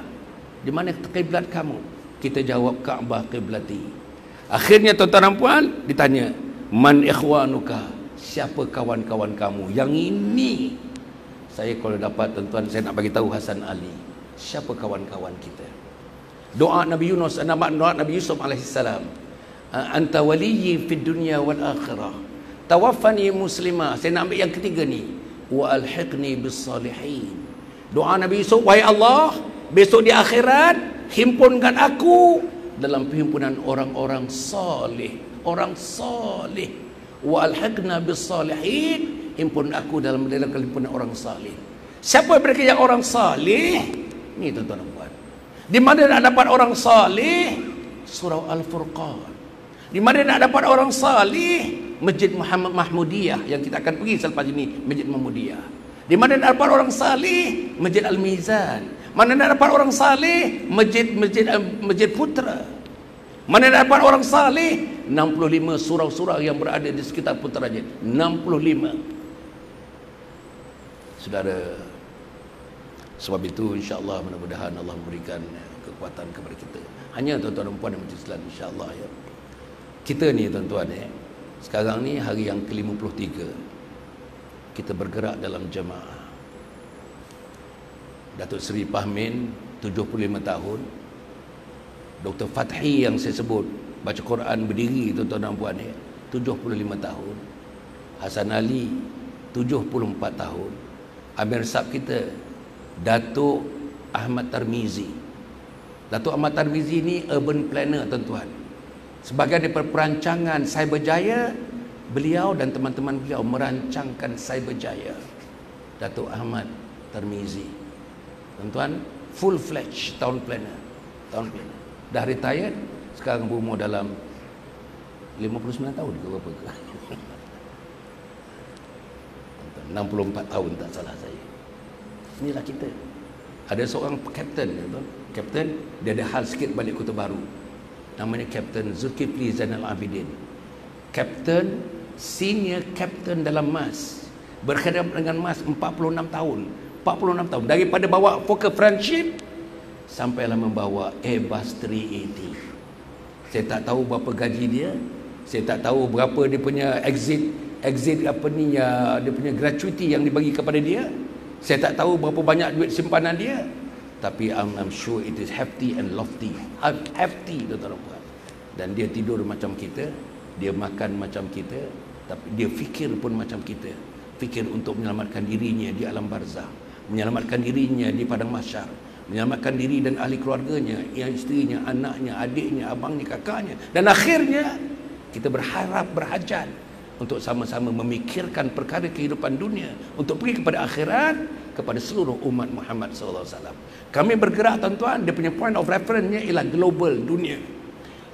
Di mana kiblat kamu? Kita jawab, Ka'bah qiblati. Akhirnya tuan-tuan dan puan ditanya, man ikhwanuka? Siapa kawan-kawan kamu? Yang ini saya kalau dapat tuan-tuan, saya nak bagi tahu Hasan Ali. Siapa kawan-kawan kita? Doa Nabi Yunus, doa Nabi Yusuf alaihissalam. Anta waliyyi fid dunya wal akhirah. Tawaffani muslimah. Saya nak ambil yang ketiga ni. Wa alhiqni bis salihin. Doa Nabi Yusuf, wahai Allah, besok di akhirat himpunkan aku dalam perhimpunan orang-orang salih. Orang salih. Wa alhiqna bis salihin. Himpun aku dalam himpunan orang salih. Siapa mereka yang orang salih? Ni tuan-tuan dan puan. Di mana nak dapat orang salih? Surah Al-Furqan. Di mana nak dapat orang salih? Masjid Muhammad Mahmudiyah yang kita akan pergi selepas ini, Masjid Mahmudiyah. Di mana nak dapat orang salih? Masjid Al-Mizan. Mana nak dapat orang salih? Masjid Putra. Mana nak dapat orang salih? 65 surau-surau yang berada di sekitar Putrajaya. 65. Saudara, sebab itu insya-Allah mudah-mudahan Allah memberikan kekuatan kepada kita. Hanya tuan-tuan dan puan yang majlis Islam insya-Allah ya. Kita ni tuan-tuan sekarang ni hari yang ke-53. Kita bergerak dalam jemaah. Datuk Seri Pahmin 75 tahun. Dr. Fathi yang saya sebut baca Quran berdiri tuan-tuan dan puan 75 tahun. Hasan Ali 74 tahun. Amir Sab kita Datuk Ahmad Tarmizi. Datuk Ahmad Tarmizi ni urban planner tuan-tuan. Sebagai daripada perancangan Cyberjaya, beliau dan teman-teman beliau merancangkan Cyberjaya. Datuk Ahmad Tarmizi. Tuan-tuan, full-fledged town planner. Dah retired, sekarang berumur dalam 59 tahun ke berapa ke? 64 tahun tak salah saya. Inilah kita. Ada seorang kapten, kapten, dia ada hal sikit balik Kota Baru. Namanya Kapten Zulkifli Zainal Abidin. Kapten, senior kapten dalam MAS. Berkhidmat dengan MAS 46 tahun. 46 tahun. Daripada bawa Fokker Friendship sampailah membawa Airbus 380. Saya tak tahu berapa gaji dia. Saya tak tahu berapa dia punya exit apa ni ya, dia punya gratuity yang dibagi kepada dia. Saya tak tahu berapa banyak duit simpanan dia, tapi I'm sure it is hefty and lofty. Hefty tuan-tuan. Dan dia tidur macam kita, dia makan macam kita, tapi dia fikir pun macam kita. Fikir untuk menyelamatkan dirinya di alam barzah, menyelamatkan dirinya di padang mahsyar, menyelamatkan diri dan ahli keluarganya, isterinya, anaknya, adiknya, abangnya, kakaknya. Dan akhirnya kita berhajat untuk sama-sama memikirkan perkara kehidupan dunia, untuk pergi kepada akhirat, kepada seluruh umat Muhammad sallallahu alaihi wasallam. Kami bergerak tuan-tuan, dia punya point of reference-nya ialah global, dunia.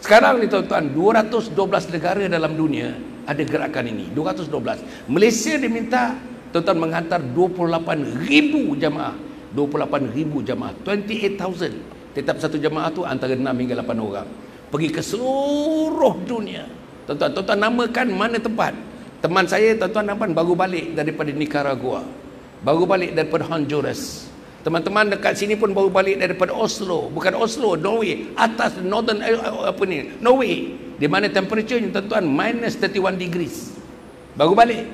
Sekarang ni tuan-tuan, 212 negara dalam dunia ada gerakan ini, 212. Malaysia diminta tuan-tuan menghantar 28,000 jamaah. 28,000 jamaah, 28,000. Tetap satu jamaah tu antara 6 hingga 8 orang. Pergi ke seluruh dunia. Tuan-tuan, namakan mana tempat. Teman saya, tuan-tuan nampak baru balik daripada Nicaragua. Baru balik daripada Honduras. Teman-teman dekat sini pun baru balik daripada Oslo. Bukan Oslo, Norway. Atas Northern, Norway. Di mana temperature-nya, tuan-tuan, minus 31 degrees. Baru balik.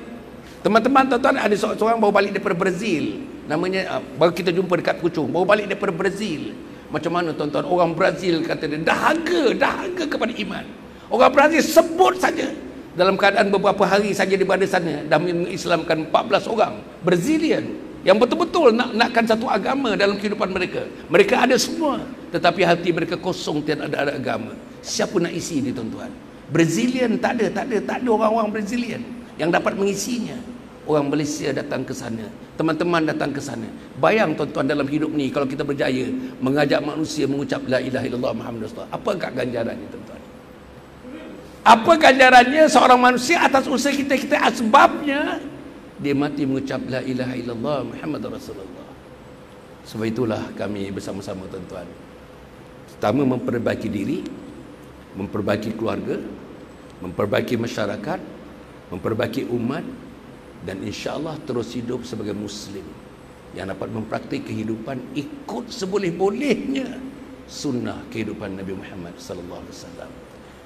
Teman-teman, tuan-tuan, ada seorang baru balik daripada Brazil. Namanya, baru kita jumpa dekat Puchong. Baru balik daripada Brazil. Macam mana, tuan-tuan? Orang Brazil kata dia, dahaga kepada iman. Orang Brazil sebut saja dalam keadaan beberapa hari saja di berada sana dah mengislamkan 14 orang Brazilian yang betul-betul nakkan satu agama dalam kehidupan mereka. Mereka ada semua, tetapi hati mereka kosong, tiada ada agama. Siapa nak isi ni tuan-tuan? Brazilian tak ada orang-orang Brazilian yang dapat mengisinya. Orang Malaysia datang ke sana, teman-teman datang ke sana. Bayang tuan-tuan, dalam hidup ni kalau kita berjaya mengajak manusia mengucap la ilaha illallah Muhammadur Rasulullah, apa ganjarannya tuan-tuan? Apa ganjarannya seorang manusia atas usaha kita asbabnya dia mati mengucap la ilaha illallah Muhammadur Rasulullah. Sebab itulah kami bersama-sama tuan-tuan, pertama memperbaiki diri, memperbaiki keluarga, memperbaiki masyarakat, memperbaiki umat, dan insya-Allah terus hidup sebagai Muslim yang dapat mempraktik kehidupan ikut seboleh-bolehnya sunnah kehidupan Nabi Muhammad sallallahu alaihi wasallam.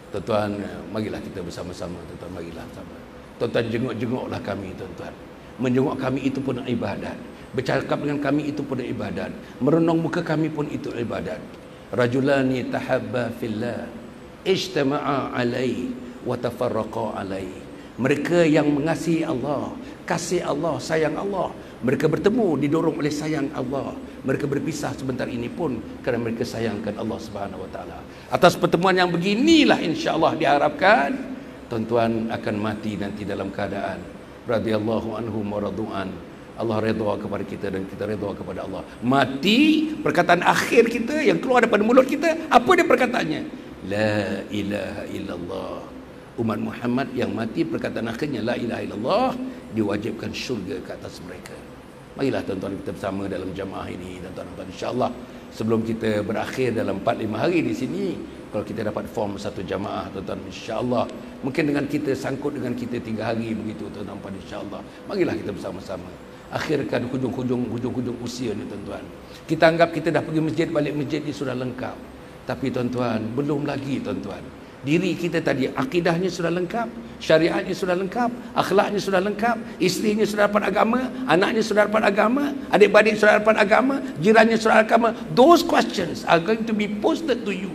Tuan-tuan, marilah kita bersama-sama, tuan-tuan, marilah sama. Tuan-tuan, jenguk-jenguklah kami, tuan-tuan. Menjenguk kami itu pun ibadat. Bercakap dengan kami itu pun ibadat. Merenung muka kami pun itu ibadat. Rajulani tahabba fillah ijtama'a alaihi wa tafarraqa alaihi. Mereka yang mengasihi Allah, kasih Allah, sayang Allah, mereka bertemu didorong oleh sayang Allah. Mereka berpisah sebentar ini pun kerana mereka sayangkan Allah Subhanahu wa taala. Atas pertemuan yang beginilah insya-Allah diharapkan tuan-tuan akan mati nanti dalam keadaan radhiyallahu anhum wa radu'an. Allah redha kepada kita dan kita redha kepada Allah. Mati, perkataan akhir kita yang keluar daripada mulut kita, apa dia perkataannya? La ilaha illallah. Umat Muhammad yang mati perkataan akhirnya la ilaha illallah, diwajibkan syurga ke atas mereka. Marilah tuan-tuan kita bersama dalam jamaah ini, dan tuan-tuan, insya-Allah sebelum kita berakhir dalam 4-5 hari di sini, kalau kita dapat form satu jamaah, tuan-tuan, insya-Allah mungkin dengan kita sangkut dengan kita 3 hari begitu, tuan-tuan, insya-Allah marilah kita bersama-sama akhirkan hujung-hujung usia ni, tuan-tuan. Kita anggap kita dah pergi masjid, balik masjid ni sudah lengkap. Tapi tuan-tuan, belum lagi, tuan-tuan. Diri kita tadi, akidahnya sudah lengkap, syariatnya sudah lengkap, akhlaknya sudah lengkap, isterinya sudah dapat agama, anaknya sudah dapat agama, adik-beradik sudah dapat agama, jirannya sudah dapat agama. Those questions are going to be posted to you.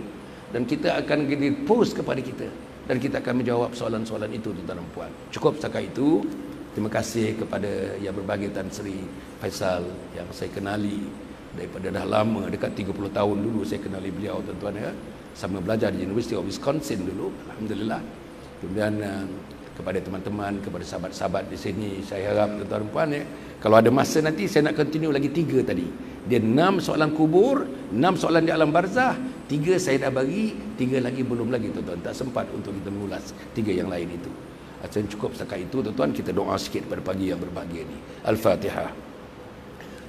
Dan kita akan post kepada kita. Dan kita akan menjawab soalan-soalan itu, tuan-tuan dan puan. Cukup setakat itu. Terima kasih kepada yang berbahagia Tan Sri Faisal yang saya kenali daripada dah lama, dekat 30 tahun dulu saya kenali beliau, tuan-tuan ya. Sama belajar di University of Wisconsin dulu, alhamdulillah. Kemudian kepada teman-teman, kepada sahabat-sahabat di sini, saya harap tuan-tuan dan puan ya, kalau ada masa nanti saya nak continue lagi 3 tadi. Dia 6 soalan kubur, 6 soalan di alam barzah, 3 saya dah bagi, 3 lagi belum lagi, tuan-tuan. Tak sempat untuk kita mengulas 3 yang lain itu. Saya cukup setakat itu, tuan-tuan. Kita doa sikit pada pagi yang berbahagia ini. Al-Fatihah.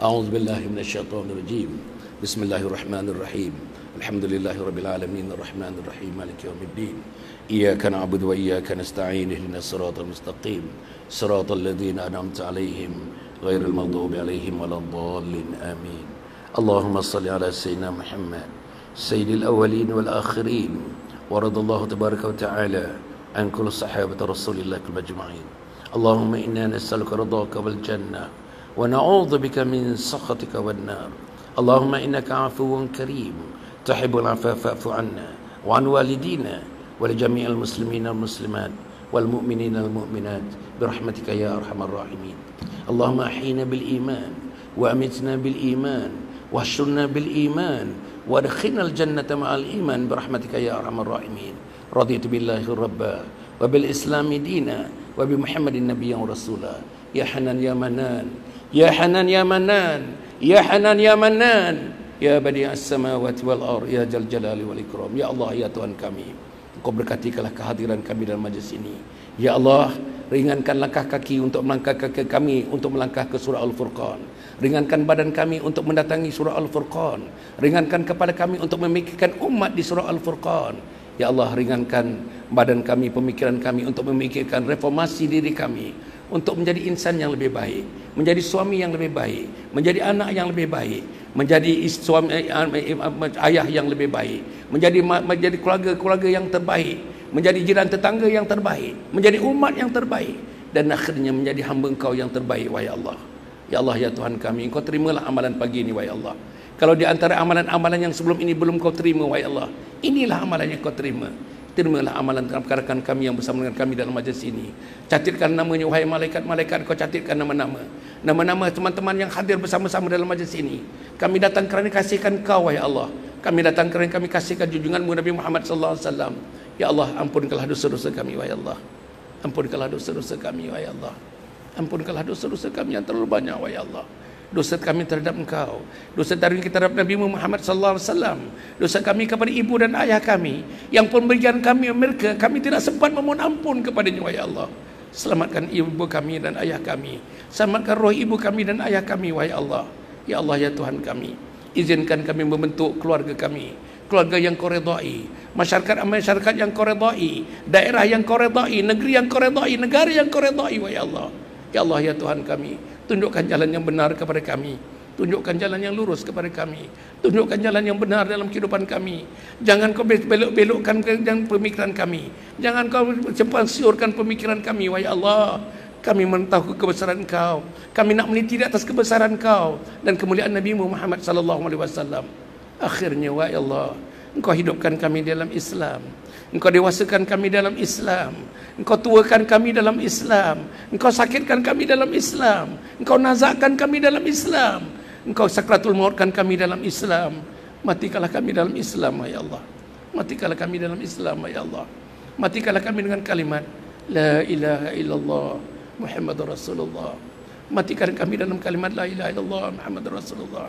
A'udzubillahi minasyaitonirrajim. Bismillahirrahmanirrahim. Alhamdulillahirabbil alamin, arrahmanir rahim, maliki yaumiddin. Iyyaka na'budu wa iyyaka nasta'in. Ihdinas siratal mustaqim. Siratal ladzina an'amta 'alaihim ghairil maghdubi 'alaihim waladdallin. Amin. Allahumma shalli 'ala sayyidina Muhammad, sayyidil awwalin wal akhirin. Wa radallahu tabaraka wa ta'ala عن كل صحابة رسول الله أجمعين. اللهم إنا نسألك رضاك والجنة ونعوذ بك من سخطك والنار. اللهم إنك عفو كريم تحب العفو فاعف عنا وعن والدينا ولجميع المسلمين والمسلمات والمؤمنين والمؤمنات برحمتك يا أرحم الراحمين. اللهم أحينا بالإيمان وأمتنا بالإيمان واحشرنا بالإيمان وادخلنا الجنة مع الإيمان برحمتك يا أرحم الراحمين. رضيت بالله ربا وبالإسلام دينا وبمحمد نبيا ورسولا. يا حنان يا منان، يا حنان يا منان، يا حنان يا منان، يا بديع السماوات والأرض، يا جل جلال والإكرام. Ya Allah, ya Tuhan kami, Engkau berkatikanlah kehadiran kami dalam majlis ini. Ya Allah, ringankan langkah kaki untuk melangkah kaki kami untuk melangkah ke surah Al-Furqan. Ringankan badan kami untuk mendatangi surah Al-Furqan. Ringankan kepala kami untuk memikirkan umat di surah Al-Furqan. Ya Allah, ringankan badan kami, pemikiran kami untuk memikirkan reformasi diri kami, untuk menjadi insan yang lebih baik, menjadi suami yang lebih baik, menjadi anak yang lebih baik, menjadi suami, ayah yang lebih baik, menjadi keluarga yang terbaik, menjadi jiran tetangga yang terbaik, menjadi umat yang terbaik, dan akhirnya menjadi hamba Engkau yang terbaik, wahai Allah. Ya Allah, ya Tuhan kami, Engkau terimalah amalan pagi ini, wahai Allah. Kalau di antara amalan-amalan yang sebelum ini belum Kau terima, wahai Allah, inilah amalan yang Kau terima. Terimalah amalan rekan-rekan kami yang bersama dengan kami dalam majlis ini. Catatkan namanya, wahai malaikat-malaikat, Kau catatkan nama-nama. Nama-nama teman-teman yang hadir bersama-sama dalam majlis ini. Kami datang kerana kasihkan Kau, wahai Allah. Kami datang kerana kami kasihkan junjungan-Mu Nabi Muhammad sallallahu alaihi wasallam. Ya Allah, ampunkanlah dosa-dosa kami, wahai Allah. Ampunkanlah dosa-dosa kami, wahai Allah. Ampunkanlah dosa-dosa kami yang terlalu banyak, wahai Allah. Dosa kami terhadap Engkau, dosa kami terhadap Nabi Muhammad sallallahu alaihi wasallam, dosa kami kepada ibu dan ayah kami yang pemberian kami mereka, kami tidak sempat memohon ampun kepadanya, wahai Allah. Selamatkan ibu kami dan ayah kami, selamatkan roh ibu kami dan ayah kami, wahai Allah. Ya Allah, ya Tuhan kami, izinkan kami membentuk keluarga kami keluarga yang kau redai, masyarakat yang kau redai, daerah yang kau redai, negeri yang kau redai, negara yang kau redai, wahai Allah. Ya Allah, ya Tuhan kami, tunjukkan jalan yang benar kepada kami, tunjukkan jalan yang lurus kepada kami, tunjukkan jalan yang benar dalam kehidupan kami. Jangan kau belok-belokkan pemikiran kami, jangan kau simpang siurkan pemikiran kami, wahai Allah. Kami mengetahui kebesaran Engkau, kami nak meniti di atas kebesaran Engkau dan kemuliaan Nabi Muhammad sallallahu alaihi wasallam. Akhirnya, wahai Allah, Engkau hidupkan kami dalam Islam, Engkau dewasakan kami dalam Islam, Engkau tuakan kami dalam Islam, Engkau sakitkan kami dalam Islam, Engkau nazakkan kami dalam Islam, Engkau sakratul mautkan kami dalam Islam. Matikanlah kami dalam Islam, ya Allah. Matikanlah kami dalam Islam, ya Allah. Matikanlah kami dengan kalimat La ilaha illallah Muhammadur Rasulullah. Matikan kami dalam kalimat La ilaha illallah Muhammadur Rasulullah.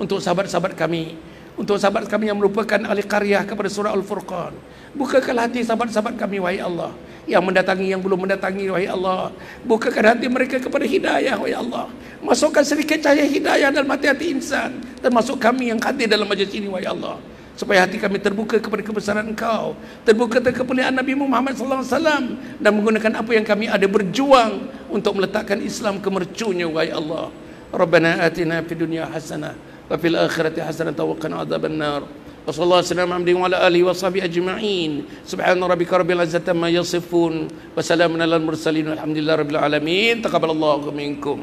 Untuk sahabat-sahabat kami, untuk sahabat kami yang merupakan ahli qaryah kepada surah Al-Furqan, bukakanlah hati sahabat-sahabat kami, wahai Allah. Yang mendatangi, yang belum mendatangi, wahai Allah, bukakan hati mereka kepada hidayah, wahai Allah. Masukkan sedikit cahaya hidayah dalam hati-hati insan, termasuk kami yang hadir dalam majlis ini, wahai Allah, supaya hati kami terbuka kepada kebesaran Engkau, terbuka kemuliaan Nabi Muhammad sallallahu alaihi wasallam, dan menggunakan apa yang kami ada, berjuang untuk meletakkan Islam ke mercunya, wahai Allah. Rabbana atina fid dunya hasanah wa fil akhirati hasanah wa qina adzabannar. Wa sallallahu alaihi wa ala alihi wa sahbihi ajma'in. Subhana rabbika rabbil izzati amma yasifun wa salamun alal mursalin walhamdulillahi rabbil alamin. Taqabbalallahu minkum.